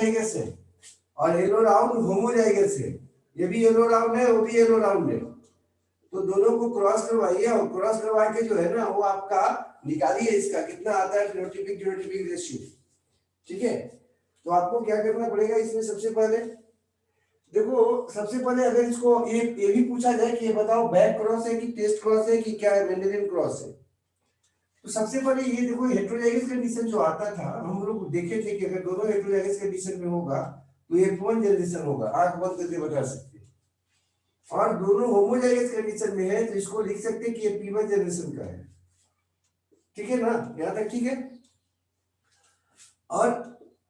जाइगस है और yellow round homozygous है, ये भी येलो राउंड है, वो भी येलो राउंड है, तो दोनों को क्रॉस करवाइए और क्रॉस करवा के जो है ना वो आपका निकालिए इसका कितना आता है फिनोटाइपिक रेशियो। ठीक है, तो आपको क्या करना पड़ेगा इसमें, सबसे पहले देखो, सबसे पहले अगर इसको ये भी पूछा जाए कि ये बताओ बैक क्रॉस है कि टेस्ट क्रॉस है कि क्या है, मेंडेलियन क्रॉस है, तो सबसे पहले ये देखो हेटेरोजाइगस कंडीशन जो आता था हम लोग देखे थे कि अगर दोनों हेटेरोजाइगस कंडीशन में होगा तो ये F1 जनरेशन होगा, आंख बंद करके बता सकते हैं, और दोनों होमोजाइगस कंडीशन में है तो इसको लिख सकते हैं कि ये P1 जनरेशन का है। ठीक है ना, यहां तक ठीक है। और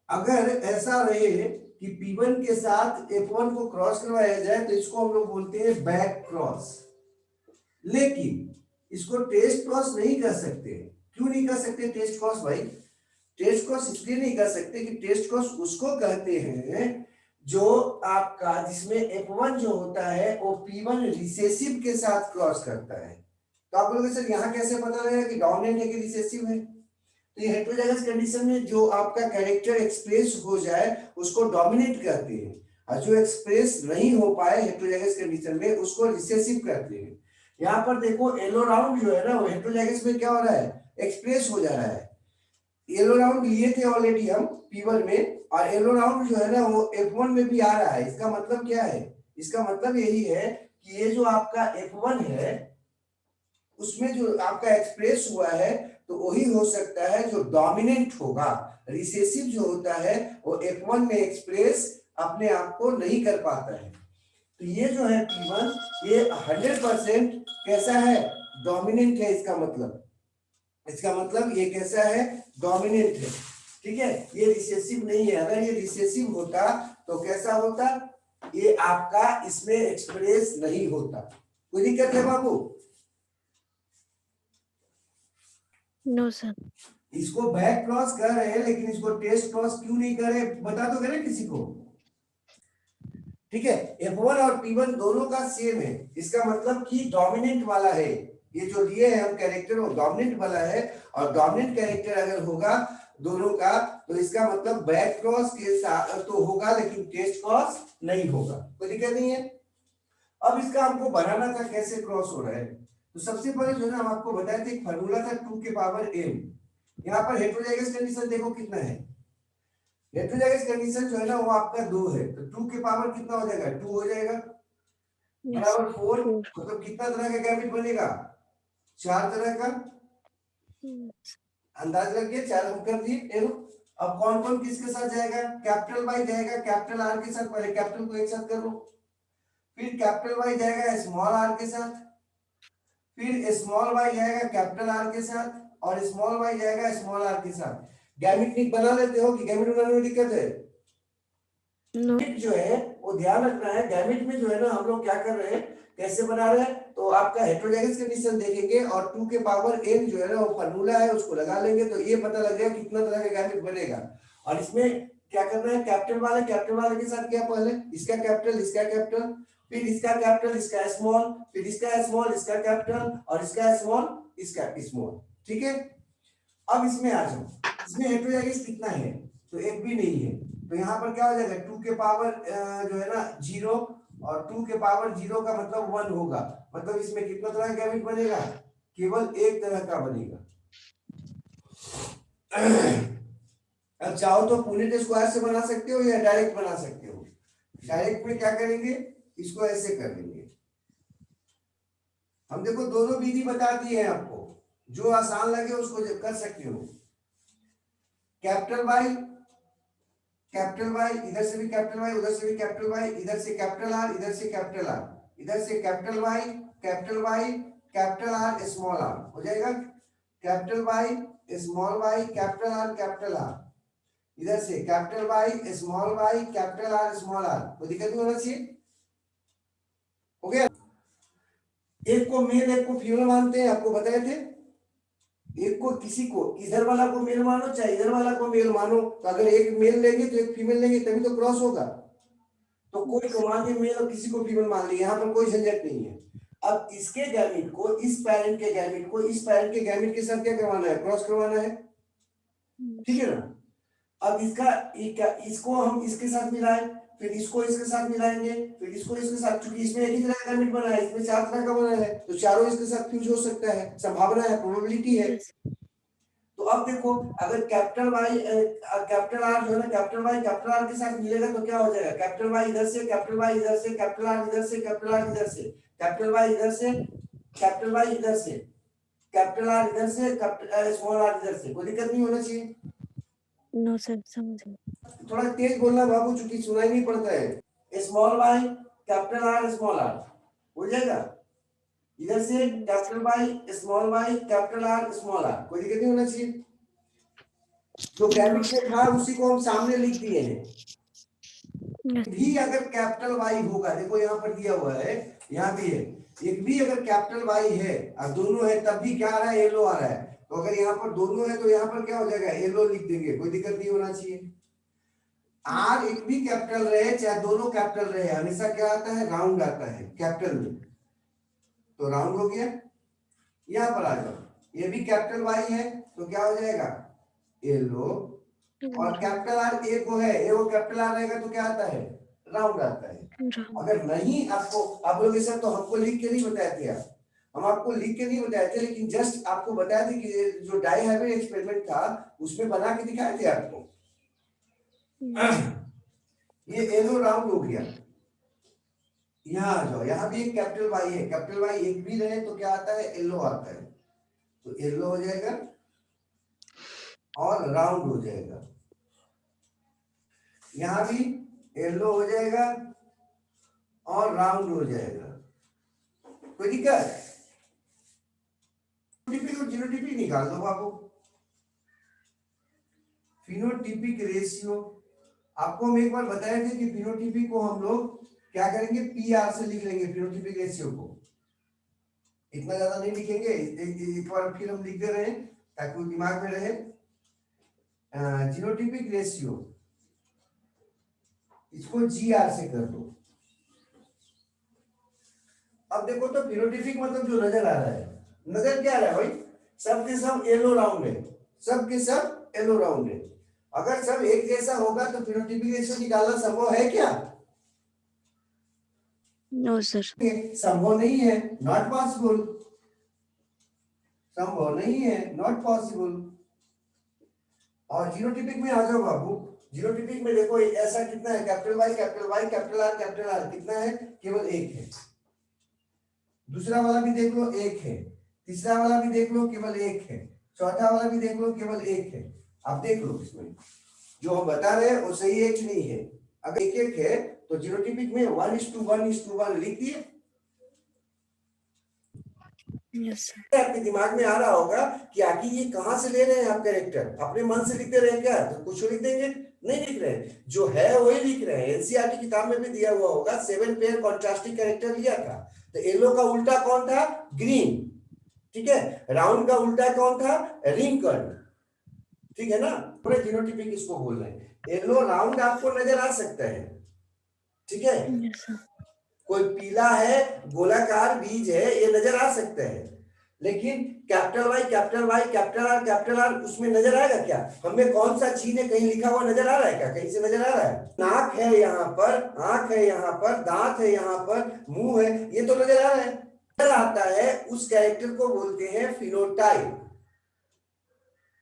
अगर ऐसा रहे कि P1 के साथ F1 को क्रॉस करवाया जाए तो इसको हम लोग बोलते हैं बैक क्रॉस, लेकिन इसको टेस्ट क्रॉस नहीं कर सकते। क्यों नहीं कर सकते टेस्ट क्रॉस भाई? टेस्ट क्रॉस इसलिए नहीं कर सकते कि टेस्ट क्रॉस उसको कहते हैं जो आपका जिसमें F1 जो होता है वो P1 रिसेसिव के साथ क्रॉस करता है। तो आप बोलोगे सर यहाँ कैसे पता लगेगा कि डोमिनेंट है कि रिसेसिव है? तो ये हेटेरोजाइगस कंडीशन में जो आपका कैरेक्टर एक्सप्रेस हो जाए उसको डोमिनेट कहते हैं, और जो एक्सप्रेस नहीं हो पाए हेटेरोजाइगस कंडीशन में उसको रिसेसिव कहते हैं। यहाँ पर देखो येलो राउंड जो है ना वो हेटेरोजाइगस में क्या हो रहा है, एक्सप्रेस हो जा रहा है। येलो राउंड लिए थे ऑलरेडी हम P1 में, और येलो राउंड जो है ना वो F1 में भी आ रहा है। इसका मतलब क्या है? इसका मतलब यही है कि ये जो आपका F1 है उसमें जो आपका एक्सप्रेस हुआ है तो वही हो सकता है जो डोमिनेंट होगा। रिसेसिव जो होता है वो F1 में एक्सप्रेस अपने आप को नहीं कर पाता है। तो ये जो है P1 ये 100% कैसा है, डोमिनेंट है। इसका मतलब ये कैसा है, डोमिनेंट है। ठीक है, ये रिसेसिव नहीं है। अगर ये रिसेसिव होता तो कैसा होता, ये आपका इसमें एक्सप्रेस नहीं होता। कोई दिक्कत है बाबू? No sir. इसको बैक क्रॉस कर रहे हैं लेकिन इसको टेस्ट क्रॉस क्यों नहीं कर रहे, बता दोगे ना किसी को? ठीक है, F1 और P1 दोनों का सेम है, इसका मतलब कि डोमिनेंट वाला है। ये जो लिए हैं हम कैरेक्टर वो डोमिनेंट वाला है, और डोमिनेंट कैरेक्टर अगर होगा दोनों का तो इसका मतलब बैक क्रॉस के साथ तो होगा लेकिन टेस्ट क्रॉस नहीं होगा। कोई दिक्कत नहीं है। अब इसका हमको बनाना था कैसे क्रॉस हो रहा है, तो सबसे पहले जो है ना हम आपको बताए थे एक फार्मूला था 2 के पावर m। यहाँ पर हेटेरोजाइगस कंडीशन देखो कितना है, हेटेरोजाइगस कंडीशन जो है ना वो आपका 2 है, तो 2 के पावर कितना हो जाएगा, 2 हो जाएगा, बराबर 4। मतलब कितना तरह का गैमेट बनेगा, 4 तरह का। अंदाज लग गया, 4 हम कर दिए। अब कौन कौन किसके साथ जाएगा, कैपिटल वाई जाएगा कैपिटल आर के साथ, पहले कैपिटल को एक साथ कर लो, फिर कैपिटल वाई जाएगा स्मॉल आर के साथ, फिर स्मॉल वाई जाएगा कैपिटल आर के साथ, और स्मॉल वाई जाएगा स्मॉल आर के साथ। गैमेट बना लेते हो कि गैमेट बनाने में दिक्कत है? नो। जो है वो ध्यान रखना है, गैमेट में जो है ना हम लोग क्या कर रहे हैं, कैसे बना रहे हैं, तो आपका हेटेरोजाइगस कंडीशन देखेंगे और 2 के पावर n जो है ना वो फार्मूला है उसको लगा लेंगे तो ये पता लग जाएगा कितना तरह का गैमेट बनेगा। और इसमें क्या करना है, कैपिटल वाले के साथ क्या, पहले इसका कैपिटल, फिर इसका कैपिटल इसका स्मॉल, फिर इसका स्मॉल इसका कैपिटल, और इसका स्मॉल इसका स्मॉल। ठीक है, अब इसमें आ जाओ, इसमें हेटेरोजाइगस कितना है, तो एक भी नहीं है, तो यहाँ पर क्या हो जाएगा 2 के पावर जो है ना 0, और 2 के पावर 0 का मतलब 1 होगा, मतलब इसमें कितना तरह का गैमेट बनेगा, केवल एक तरह का बनेगा। अब चाहो तो पुनेट स्क्वायर से बना सकते हो या डायरेक्ट बना सकते हो। डायरेक्ट में क्या करेंगे, इसको ऐसे कर लेंगे। हम देखो दोनों विधि बता दिए हैं आपको, जो आसान लगे उसको कर सकते हो। कैपिटल वाई इधर से भी कैपिटल वाई, उधर से भी कैपिटल वाई, इधर से कैपिटल आर, इधर से कैपिटल आर, इधर से capital Y capital R small R हो जाएगा। कैपिटल वाई कैपिटल आर, इधर से capital Y capital R small R, कोई दिक्कत नहीं होना चाहिए। हो गया। एक को मेल एक को फीमेल मानते हैं, आपको बताए थे। एक को किसी को इधर वाला को मेल मानो चाहे इधर वाला को मेल मानो, तो अगर एक मेल लेंगे तो एक फीमेल लेंगे तभी तो क्रॉस होगा। तो कोई को मान के मेल और किसी को फीमेल मान लिया, यहाँ पर कोई झंझट नहीं है। अब इसके गैमेट को इस पैरेंट के गैमेट को इस पैरेंट के गैमेट के साथ क्या करवाना है, क्रॉस करवाना है। ठीक है ना। अब इसको हम इसके साथ मिलाएं, फिर इसको इसके साथ मिलाएंगे, फिर इसको इसके साथ, क्योंकि इसमें एक ही तरह का एलिमेंट बना है, इसमें 4 तरह का बना है, तो चारों इसके साथ फ्यूज हो सकता है, संभावना है, प्रोबेबिलिटी है। yes, तो अब देखो, अगर कैपिटल वाई कैपिटल आर जो है ना, कैपिटल वाई कैपिटल आर के साथ मिलेगा तो क्या हो जाएगा, कैपिटल वाई इधर से, कैपिटल वाई इधर से, कैपिटल आर इधर से, कैपिटल आर इधर से, कैपिटल वाई इधर से, कैपिटल वाई इधर से, कैपिटल आर इधर से, कैपिटल स्मॉल आर इधर से। कोई दिक्कत नहीं होना चाहिए। no sir, समझ गए। थोड़ा तेज बोलना बाबू, चूंकि सुनाई नहीं पड़ता है। Small Y capital R small R हो जाएगा, इधर से capital Y small Y capital R small R, कोई दिक्कत नहीं होना चाहिए। जो ब्रैकेट में था उसी को हम सामने लिख दिए हैं। Yes, भी अगर कैपिटल वाई होगा, देखो यहाँ पर दिया हुआ है, यहाँ भी है, एक भी अगर कैपिटल वाई है और दोनों है, तब भी क्या आ रहा है, येलो आ रहा है। तो अगर यहाँ पर दोनों है तो यहाँ पर क्या हो जाएगा, येलो लिख देंगे, कोई दिक्कत नहीं होना चाहिए। आर एक भी कैपिटल रहे चाहे दोनों कैपिटल रहे, हमेशा क्या आता है, राउंड आता है कैपिटल में, तो राउंड हो गया। यहाँ पर आ जाओ, ये भी कैपिटल वाई है तो क्या हो जाएगा, येलो। और कैपिटल आर एक को है, वो कैपिटल आर रहेगा तो क्या आता है, राउंड आता है। अगर नहीं आपको, आप लोग सर तो हमको लिख के नहीं बताए थे आप, हम आपको लिख के नहीं बताए थे, लेकिन जस्ट आपको बताया थे कि जो डाई हाइब्रिड एक्सपेरिमेंट था उसमें बना के दिखाए थे आपको। ये येलो राउंड हो गया। यहाँ आ जाओ, यहाँ भी एक कैपिटल वाई है, कैपिटल वाई एक भी रहे तो क्या आता है, येलो आता है, तो येलो हो जाएगा और राउंड हो जाएगा। यहाँ भी येलो हो जाएगा और राउंड हो जाएगा, कोई दिक्कत। फिनोटिपिक और जीनोटिपिक निकाल दो बाबू। फिनोटिपिक रेशियो आपको हम एक बार बताए थे कि फिनोटिपिक को हम लोग क्या करेंगे, पी आर से लिख लेंगे फिनोटिपिक रेशियो को, इतना ज्यादा नहीं लिखेंगे, एक बार फिर हम लिख दे रहे हैं ताकि वो दिमाग में रहे। जीनोटिपिक रेशियो इसको जी आर से कर दो। अब देखो तो फिनोटिपिक मतलब जो नजर आ रहा है, नजर क्या आ रहा है भाई, सब के सब येलो राउंड है, सब के सब येलो राउंड है। अगर सब एक जैसा होगा तो फिनोटिपिक रेशियो निकालना संभव है क्या, no sir, संभव नहीं है, नॉट पॉसिबल, संभव नहीं है, नॉट पॉसिबल। और जीनोटिपिक में आ जाओ बाबू, जीनोटिपिक में देखो ऐसा कितना है, capital Y capital Y capital R कितना है, केवल एक है। दूसरा वाला भी देख लो एक है, तीसरा वाला भी देख लो केवल एक है, चौथा वाला भी देख लो केवल एक है। आप देख लो इसमें जो हम बता रहे हैं वो सही है कि नहीं है। अगर एक एक है तो जीनोटिपिक में 1:1:1 लिख दिए। yes sir, आपके दिमाग में आ रहा होगा कि आखिर ये कहां से ले रहे हैं आप कैरेक्टर, अपने मन से लिखते रहे क्या, तो कुछ लिख देंगे, नहीं लिख रहे हैं, जो है वही लिख रहे हैं। एनसीईआरटी किताब में भी दिया हुआ होगा, 7 पेयर कॉन्ट्रास्टिंग कैरेक्टर लिया था। तो येलो का उल्टा कौन था, ग्रीन, ठीक है। राउंड का उल्टा कौन था, रिंकल्ड, ठीक है ना। पूरे जीनोटिपिक इसको बोल रहे हैं। येलो राउंड आपको नजर आ सकता है, ठीक है, yes sir, कोई पीला है गोलाकार बीज है ये नजर आ सकता है, लेकिन कैपिटल वाई कैपिटल आर उसमें नजर आएगा क्या, हमें कौन सा चीज है कहीं लिखा हुआ नजर आ रहा है क्या, कहीं से नजर आ रहा है, नाक है यहाँ पर, आंख है यहाँ पर, दांत है यहाँ पर, मुंह है, ये तो नजर आ रहा है, नजर आता है, उस कैरेक्टर को बोलते हैं फिनोटाइप,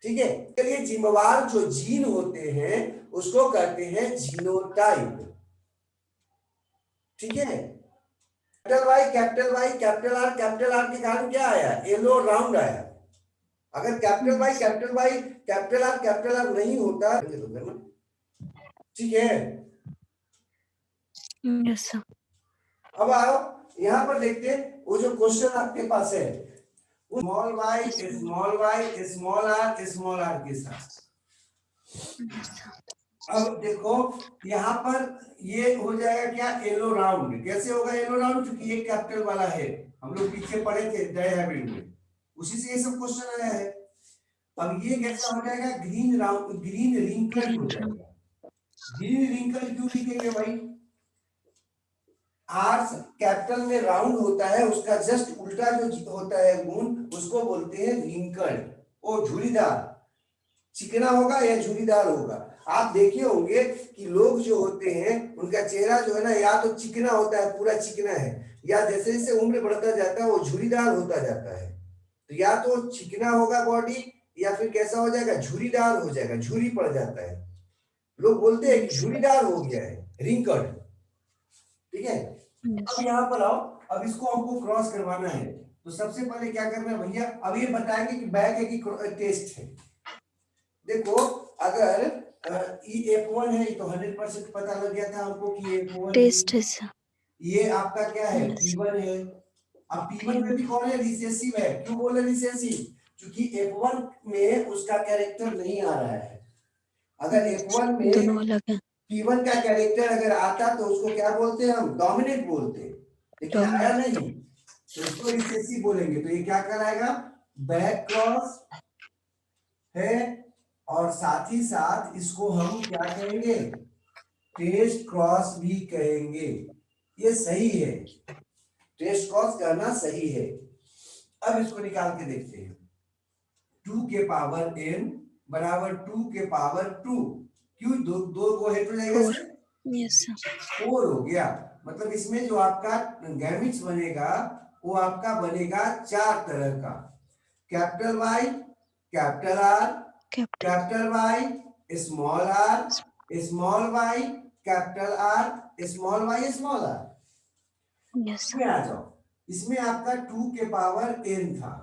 ठीक है। चलिए जिम्मेवार जो जीन होते हैं उसको कहते हैं जीनोटाइप, ठीक है। कैपिटल वाई कैपिटल आर के कारण क्या आया, येलो राउंड आया। अगर कैपिटल आर नहीं होता, ठीक है। yes sir, अब आओ यहां पर देखते हैं वो जो क्वेश्चन आपके पास है, स्मॉल आर के साथ। yes sir, अब देखो यहाँ पर ये हो जाएगा क्या, येलो राउंड। कैसे होगा येलो राउंड, क्योंकि ये कैपिटल वाला है, हम लोग पीछे पढ़े थे डाई हाइब्रिड में, उसी से ये सब क्वेश्चन आया है। अब ये कैसा हो जाएगा, ग्रीन राउंड, ग्रीन रिंकल हो जाएगा। ग्रीन रिंकल क्यों लिखेंगे भाई, आर कैपिटल में राउंड होता है, उसका जस्ट उल्टा जो होता है गुण उसको बोलते हैं रिंकल। वो झुरीदार, चिकना होगा या झुरीदार होगा। आप देखे होंगे कि लोग जो होते हैं उनका चेहरा जो है ना या तो चिकना होता है, पूरा चिकना है, या जैसे जैसे उम्र बढ़ता जाता है वो झुर्रीदार होता जाता है। तो या तो चिकना होगा बॉडी या फिर कैसा हो जाएगा, झुर्रीदार हो जाएगा, झुर्री पड़ जाता है। लोग बोलते हैं कि Yes, sir. झुर्रीदार हो गया है, रिंकल्ड। ठीक है, Yes. अब यहाँ पर आओ, अब इसको हमको क्रॉस करवाना है। तो सबसे पहले क्या करना है भैया, अब ये बताएंगे कि बैक है कि टेस्ट है। देखो अगर F1 है तो 100% पता लग गया था हमको कि F1 Taste है sir. ये आपका क्या है, Yes. P1 है। अब P1 में भी कौन है, रिसेसिव है। क्यों बोले रिसेसिव, क्योंकि F1 में उसका कैरेक्टर नहीं आ रहा है। अगर F1 में दोनों अलग हैं. P1 का कैरेक्टर अगर आता तो उसको क्या बोलते हैं हम, डोमिनेट बोलते हैं, लेकिन आया नहीं तो इसको रिसेसिव बोलेंगे। तो ये क्या कराएगा, बैक क्रॉस है, और साथ ही साथ इसको हम क्या कहेंगे, टेस्ट क्रॉस भी कहेंगे। ये सही है, टेस्ट क्रॉस करना सही है। अब इसको निकाल के देखते हैं, 2 के पावर n बराबर 2 के पावर 2, क्यों दो दो को हेड हो जाएगा, 4. Yes sir. 4 हो गया। मतलब इसमें जो आपका गैमिट्स बनेगा वो आपका बनेगा 4 तरह का, capital Y, capital R, Capital. Capital Y, small R, small Y, capital R, small Y, small R. Yes sir. इसमें आ जाओ, इसमें आपका 2 के पावर n था,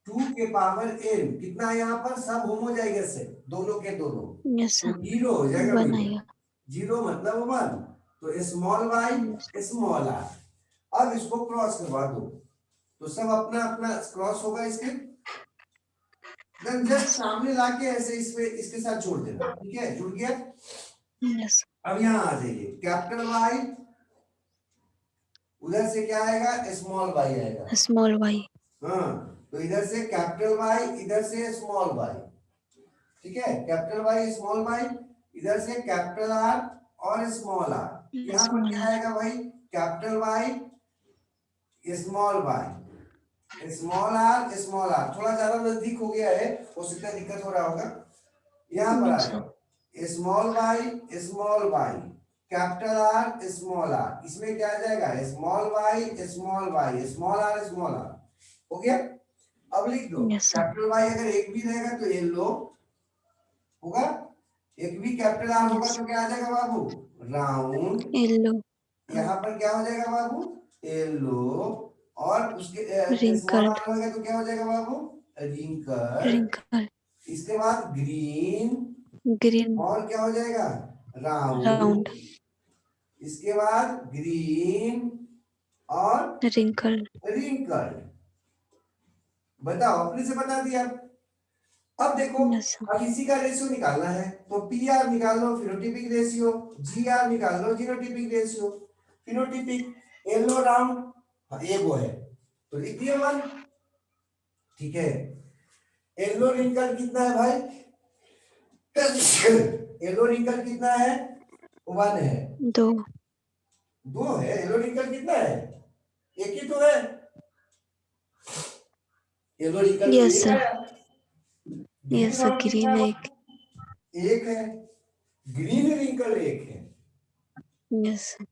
2 के पावर n कितना है यहाँ पर, सब होमोजाइगस है, दोनों के दोनों, Yes तो sir. 0 हो जाएगा One भैया, आएगा. 0 मतलब 1। तो स्मॉल वाई, स्मॉल आर। अब इसको क्रॉस करवा दो तो सब अपना अपना क्रॉस होगा इसके, देन जस्ट सामने लाके ऐसे इसमें इसके साथ जोड़ देना। ठीक है, जुड़ गया। Yes. अब यहाँ आ जाइए, कैपिटल वाई, उधर से क्या आएगा, स्मॉल वाई आएगा। Small y. हाँ, तो इधर से कैपिटल वाई, इधर से स्मॉल वाई। ठीक है, कैपिटल वाई स्मॉल वाई, इधर से कैपिटल आर और स्मॉल आर। यहाँ पर Small क्या r. आएगा भाई, capital Y small Y, small R small R. थोड़ा ज्यादा नजदीक हो गया है, हो सकता है दिक्कत हो रहा होगा। यहाँ पर आ Yes sir. जाओ, small Y, capital R small R. इसमें क्या आ जाएगा, small Y small Y, small R. हो गया। अब लिख दो, Yes sir. कैपिटल वाई अगर एक भी रहेगा तो येलो होगा, एक भी कैपिटल आर होगा तो क्या आ जाएगा बाबू, राउंड। Yellow. यहाँ पर क्या हो जाएगा बाबू, येलो। और उसके स्मॉल Wrinkled. आर होगा तो क्या हो जाएगा बाबू, रिंकल। Wrinkled. इसके बाद ग्रीन, Green. और क्या हो जाएगा, राउंड। Round. इसके बाद ग्रीन और Wrinkled. रिंकल्ड। बताओ, अपने से बता दिया। अब देखो, Yes sir. अब इसी का रेशियो निकालना है तो पी आर निकाल लो, फिनोटिपिक रेशियो, जी आर निकाल लो, genotypic ratio. Phenotypic yellow round, ये वो है तो लिख दिया 1। ठीक है, येलो रिंकल कितना है भाई, येलो रिंकल कितना है, 1 है। 2. 2 है, येलो रिंकल कितना है, एक ही तो है। येलो रिंकल तो Yes एक sir. है। Green Yes sir. राउंड कितना Green है, एक. एक है। ग्रीन रिंकल एक है, Yes sir.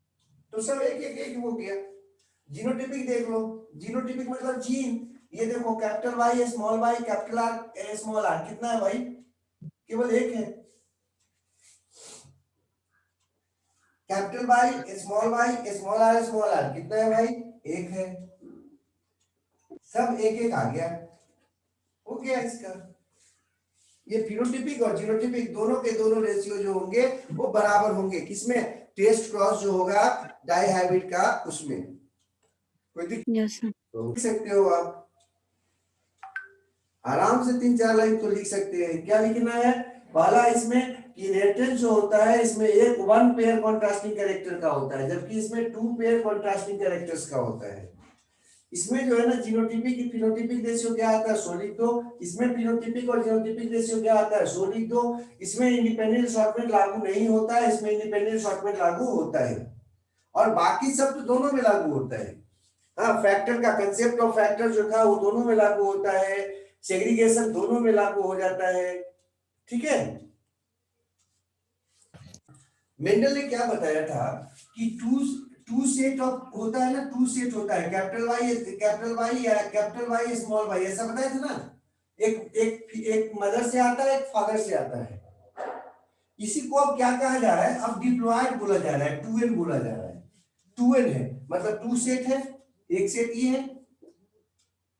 तो सब एक एक एक हो गया। जीनोटिपिक देख लो, जीनोटिपिक मतलब जीन। ये देखो, capital Y small Y, capital R small R, कितना है भाई, केवल एक है। Capital Y small R small R, कितना है भाई, एक है। सब एक एक आ गया, हो गया इसका। ये फिनोटिपिक और जीनोटिपिक दोनों के दोनों रेशियो जो होंगे वो बराबर होंगे, किसमें, टेस्ट क्रॉस जो होगा डाइहाइब्रिड का, उसमें कोई दिक्कत Yes sir. तो लिख सकते हो आप आराम से, 3-4 लाइन तो लिख सकते हैं। क्या लिखना है, पहला इसमें कि इनहेरिटेंस जो होता है इसमें एक 1 पेयर कॉन्ट्रास्टिंग कैरेक्टर का होता है, जबकि इसमें 2 पेयर कॉन्ट्रास्टिंग कैरेक्टर्स का होता है। इसमें जो है ना जीनोटिपिक फिनोटिपिक रेशियो क्या आता है, 100 लिख दो। इसमें फिनोटिपिक और जीनोटिपिक रेशियो क्या आता है, 100 लिख दो। इसमें इंडिपेंडेंट असॉर्टमेंट लागू नहीं होता है, इसमें इंडिपेंडेंट असॉर्टमेंट लागू होता है, और बाकी सब तो दोनों में लागू होता है। हाँ, फैक्टर का कंसेप्ट ऑफ फैक्टर जो था वो दोनों में लागू होता है, सेग्रीगेशन दोनों में लागू हो जाता है। ठीक है, मेंडल ने क्या बताया था कि टू सेट ऑफ होता है ना, टू सेट होता है, कैपिटल वाई या कैपिटल वाई स्मॉल वाई, ऐसा बताया था ना। एक मदर से आता है, एक फादर से आता है। इसी को अब क्या कहा जा रहा है, अब डिप्लॉयड बोला जा रहा है, 2n बोला जा रहा है। 2n है मतलब 2 सेट है, एक सेट ये है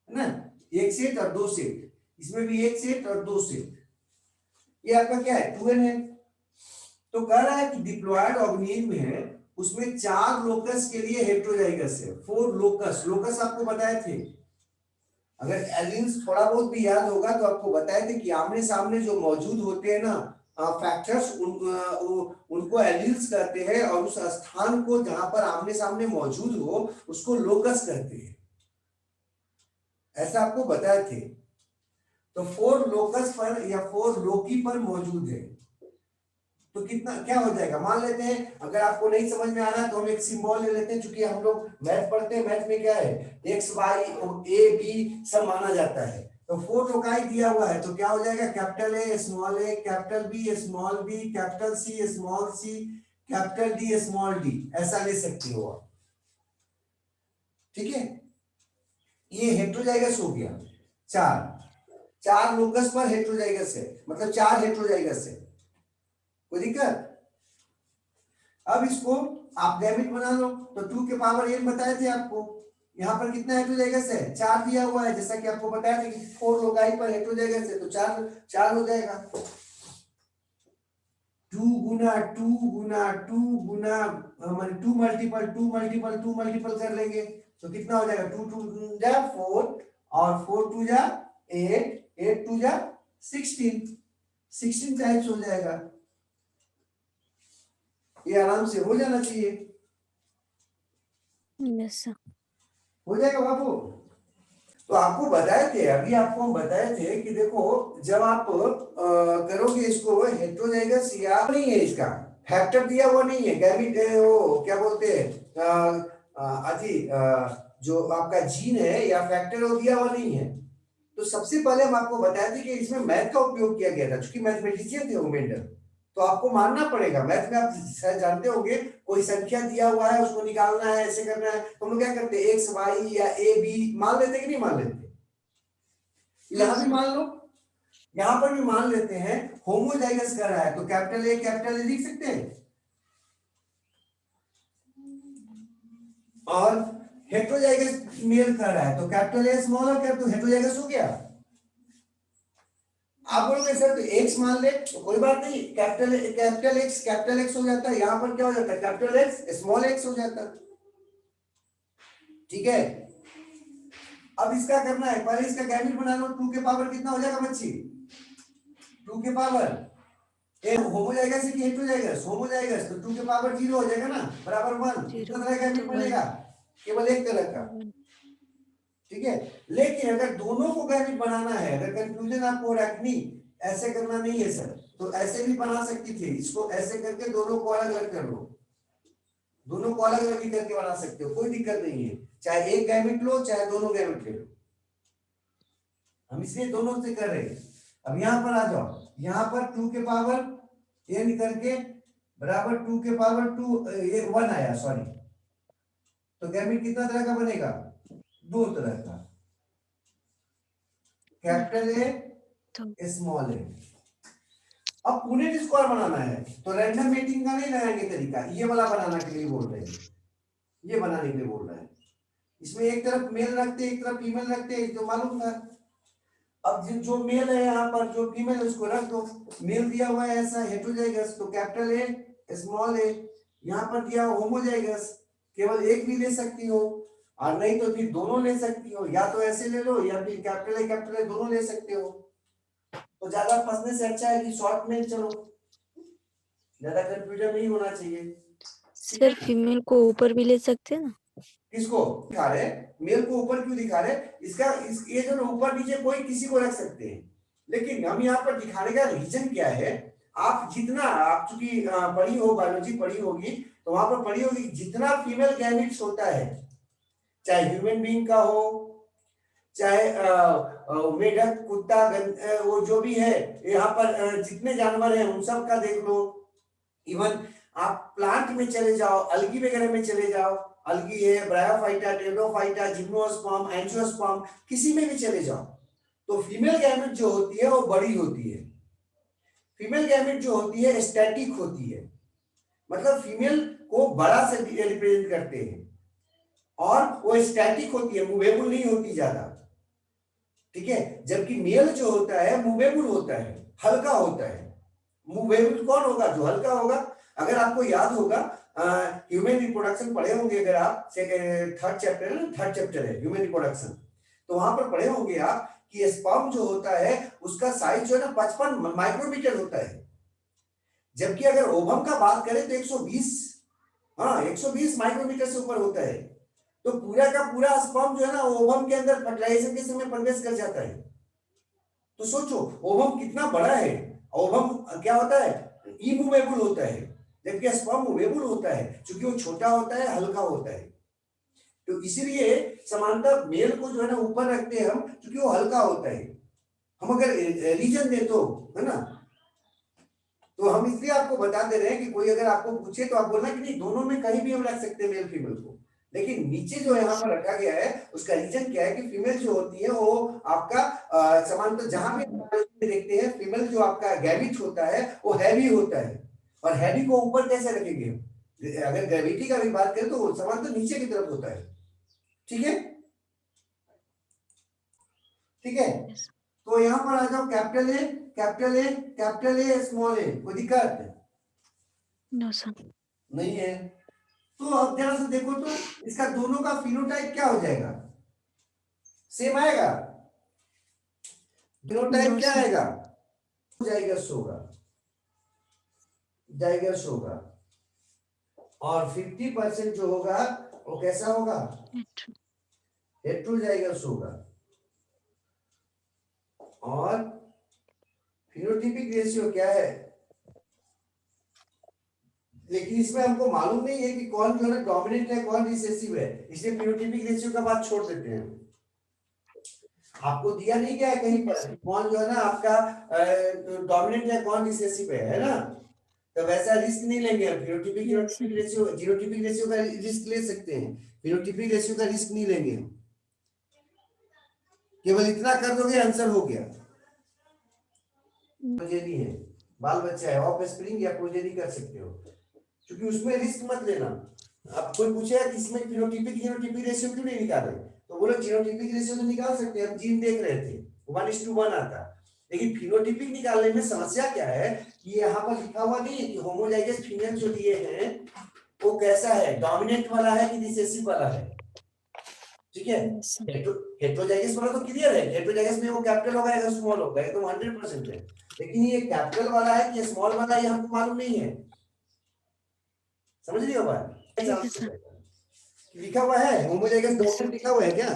ना, एक सेट और 2 सेट, इसमें भी एक सेट और 2 सेट, ये आपका क्या है 2n है। तो कह रहा है कि डिप्लॉयड ऑर्गेनिज्म है, उसमें 4 लोकस के लिए हेटेरोजाइगस है, 4 लोकस आपको बताए थे। अगर एलिन्स थोड़ा बहुत भी याद होगा तो आपको बताए थे कि आमने सामने जो मौजूद होते हैं ना फैक्टर्स, उनको एलिन्स कहते हैं, और उस स्थान को जहां पर आमने सामने मौजूद हो उसको लोकस कहते हैं, ऐसा आपको बताए थे। तो 4 लोकस पर या 4 लोकी पर मौजूद है, तो कितना क्या हो जाएगा, मान लेते हैं अगर आपको नहीं समझ में आ रहा तो हम एक सिंबल ले लेते हैं, क्योंकि हम लोग मैथ पढ़ते हैं, मैथ में क्या है एक्स वाई ए बी सब माना जाता है। तो 4 लोकाई दिया हुआ है, तो क्या हो जाएगा, capital A small A, capital B small B, capital C small C, capital D small D, ऐसा ले सकते हो आप। ठीक है, ये हेटेरोजाइगस हो गया। 4 लोकस पर हेटेरोजाइगस है, मतलब 4 हेटेरोजाइगस है, कोई दिक्कत। अब इसको आप गैमिट बना लो, तो 2 के पावर n बताए थे आपको, यहाँ पर कितना हेटेरोजाइगस है, 4 दिया हुआ है, जैसा कि आपको बताया था कि 4 लोकाई पर हेटेरोजाइगस है, तो 4 हो जाएगा। 2 गुना 2 गुना 2 गुना 2 मल्टीपल 2 मल्टीपल 2 मल्टीपल कर लेंगे तो कितना हो जाएगा, 2 2 जा 4 और 4 2 जा 8, 8 2 जा 16 टाइम्स हो जाएगा। ये आराम से हो जाना चाहिए, यस सर। हो जाएगा बाबू। तो आपको बताए थे, अभी आपको हम बताए थे कि देखो जब आप करोगे इसको हेटेरोजाइगस या नहीं है, इसका फैक्टर दिया हुआ नहीं है, गैमिट वो क्या बोलते हैं जो आपका जीन है या फैक्टर वो दिया हुआ नहीं है। तो सबसे पहले हम आपको बताए थे कि इसमें मैथ का उपयोग किया गया था, क्योंकि मैथमेटिशियन थे वो मेंडल, तो आपको मानना पड़ेगा। मैथ में आप शायद जानते होंगे, कोई संख्या दिया हुआ है उसको निकालना है, ऐसे करना है, तो हम लोग क्या करते हैं एक्स वाई या ए बी मान लेते कि नहीं मान लेते। यहां भी मान लो, यहां पर भी मान लेते हैं, होमोजाइगस कर रहा है तो कैपिटल ए लिख सकते हैं, और हेटेरोजाइगस मेल कर रहा है तो कैपिटल ए स्मॉल और कैपिटल हेटेरोजाइगस हो गया। आप बोलोगे सर तो एक्स मान ले तो कोई बात नहीं, कैपिटल एक्स हो जाता है, यहां पर क्या हो जाता है कैपिटल एक्स स्मॉल एक्स हो जाता है। ठीक है, अब इसका करना है, पहले इसका गैमिट बना लो। 2 के पावर कितना हो जाएगा बच्ची, 2 के पावर होमोजाइगस कि हेटेरोजाइगस, होमोजाइगस, तो 2 के पावर 0 हो जाएगा ना, बराबर 1। कितना तरह का गैमिट बनेगा, केवल एक तरह का। ठीक है, लेकिन अगर दोनों को गैमिट बनाना है, अगर कंफ्यूजन आपको हो रहा है नहीं ऐसे करना नहीं है सर, तो ऐसे भी बना सकती थी, इसको ऐसे करके दोनों को अलग अलग कर लो, दोनों को अलग अलग करके बना सकते हो, कोई दिक्कत नहीं है, चाहे एक गैमिट लो चाहे दोनों गैमिट ले लो, हम इसलिए दोनों से कर रहे हैं। अब यहां पर आ जाओ, यहां पर 2 के पावर n करके बराबर 2 के पावर 2 ये 1 आया, सॉरी, तो गैमिट कितना तरह का बनेगा, 2 तरह का, कैपिटल ए स्मॉल ए। अब पुनेट स्क्वायर बनाना है तो रैंडम मेटिंग का नहीं लगाएंगे तरीका, ये वाला बनाने के लिए बोल रहे हैं, ये बनाने के लिए बोल रहे हैं। इसमें एक तरफ मेल रखते एक तरफ फीमेल रखते हैं, तो मालूम था। अब जो मेल है यहाँ पर, जो फीमेल है उसको रख दो, मेल दिया हुआ है ऐसा हेटेरोजाइगस तो कैपिटल ए स्मॉल ए, यहाँ पर दिया हुआ होमोजाइगस, केवल एक भी ले सकती हो, और नहीं तो फिर दोनों ले सकती हो, या तो ऐसे ले लो या फिर कैपिटल ए दोनों ले सकते हो। तो ज्यादा फंसने से अच्छा है कि शॉर्ट में चलो, ज्यादा कंफ्यूजन नहीं होना चाहिए। सर फीमेल को ऊपर भी ले सकते हैं ना, किसको दिखा रहे, मेल को ऊपर क्यों दिखा रहे, ये जो ऊपर नीचे कोई किसी को रख सकते हैं, लेकिन हम यहाँ पर दिखाने का रीजन क्या है, आप जितना, आप चूंकि पढ़ी हो, बायोलॉजी पढ़ी होगी तो वहां पर पढ़ी होगी, जितना फीमेल गैमेट्स होता है, चाहे ह्यूमन बीइंग का हो, चाहे मेढक कुत्ता वो जो भी है, यहाँ पर जितने जानवर हैं उन सब का देख लो, इवन आप प्लांट में चले जाओ, अलगी वगैरह में चले जाओ, अलगी है, ब्रायोफाइटा, टेरिडोफाइटा, जिम्नोस्पर्म, एंजियोस्पर्म, किसी में भी चले जाओ, तो फीमेल गैमेट जो होती है वो बड़ी होती है। फीमेल गैमेट जो होती है स्टैटिक होती है, मतलब फीमेल को बड़ा से रिप्रेजेंट करते हैं, और वो स्टैटिक होती है, मूवेबल नहीं होती ज्यादा, ठीक है। जबकि मेल जो होता है मूवेबल होता है, हल्का होता है। मूवेबल कौन होगा? जो हल्का होगा। अगर आपको याद होगा ह्यूमन रिप्रोडक्शन पढ़े होंगे, अगर आप थर्ड चैप्टर है ह्यूमन रिप्रोडक्शन, तो वहां पर पढ़े होंगे आप कि स्पर्म जो होता है उसका साइज जो है ना 55 माइक्रोमीटर होता है। जबकि अगर ओवम का बात करें तो 120 माइक्रोमीटर से ऊपर होता है। तो पूरा का पूरा स्पर्म जो है ना ओवम के अंदर फर्टिलाइजेशन के समय प्रवेश कर जाता है। तो सोचो ओवम कितना बड़ा है। ओवम क्या होता है? इमूवेबल होता है, जबकि स्पर्म मूवेबल होता है, क्योंकि वो छोटा होता है, हल्का होता है। तो इसीलिए समानता मेल को जो है ना ऊपर रखते हैं हम, क्योंकि वो हल्का होता है। हम अगर रीजन दे तो, है ना, तो हम इसलिए आपको बता दे रहे हैं कि कोई अगर आपको पूछे तो आप बोलना कि नहीं, दोनों में कहीं भी हम रख सकते हैं मेल फीमेल को। लेकिन नीचे जो यहाँ पर रखा गया है उसका रीजन क्या है कि फीमेल जो होती है वो आपका समानता जहां भी देखते हैं फीमेल जो आपका गैविट होता है वो हैवी होता है। और हैवी को ऊपर कैसे रखेंगे? अगर ग्रेविटी का भी बात करें तो समानता नीचे की तरफ होता है। ठीक है, ठीक है। तो यहाँ पर आ जाओ, capital A, capital A, capital A, small a, कोई दिक्कत नो सर। नहीं है। तो अब ध्यान से देखो तो इसका दोनों का फिनोटाइप क्या हो जाएगा? सेम आएगा। फिनोटाइप क्या आएगा? जाइगस होगा, जाइगस होगा। और 50% जो होगा वो कैसा होगा? हेट्रोजाइगस होगा। और फिनोटाइपिक रेशियो क्या है? लेकिन इसमें हमको मालूम नहीं है कि कौन जो है डोमिनेंट है कौन रिसेसिव है, इसलिए फिनोटाइपिक रेशियो का बात छोड़ देते हैं। आपको दिया नहीं गया है कहीं पर कौन जो है ना आपका डोमिनेंट है कौन रिसेसिव है ना, तो वैसा रिस्क नहीं लेंगे हम। फिनोटाइपिक रेशियो, जीनोटाइपिक रेशियो का रिस्क ले सकते हैं, फिनोटाइपिक रेशियो का रिस्क नहीं लेंगे हम। केवल इतना कर दोगे आंसर हो गया। प्रोजेनी है, बाल बच्चा है, ऑफ स्प्रिंग या प्रोजेनी कर सकते हो, क्योंकि उसमें रिस्क मत लेना। अब कोई पूछेगा कि इसमें फिनोटाइपिक जीनोटाइपिक रेशियो क्यों नहीं निकाले, तो बोलो जीनोटाइपिक रेशियो तो निकाल सकते हैं, हम जीन देख रहे थे 1:1 आता, लेकिन फिनोटाइपिक निकालने में समस्या क्या है कि यहाँ पर लिखा हुआ नहीं है कि होमोजाइगस फीमेल जो दिए हैं वो कैसा है, डोमिनेंट वाला है कि रिसेसिव वाला है। ठीक है, हेट्रोजाइगस वाला तो क्लियर है, हेट्रोजाइगस में वो कैपिटल होगा या स्मॉल होगा, ये तो 100% है। लेकिन ये कैपिटल वाला है कि स्मॉल वाला ये हमको मालूम नहीं है। समझ रही हो बात? लिखा हुआ है होमोजाइगस डोमिनेंट लिखा हुआ है क्या?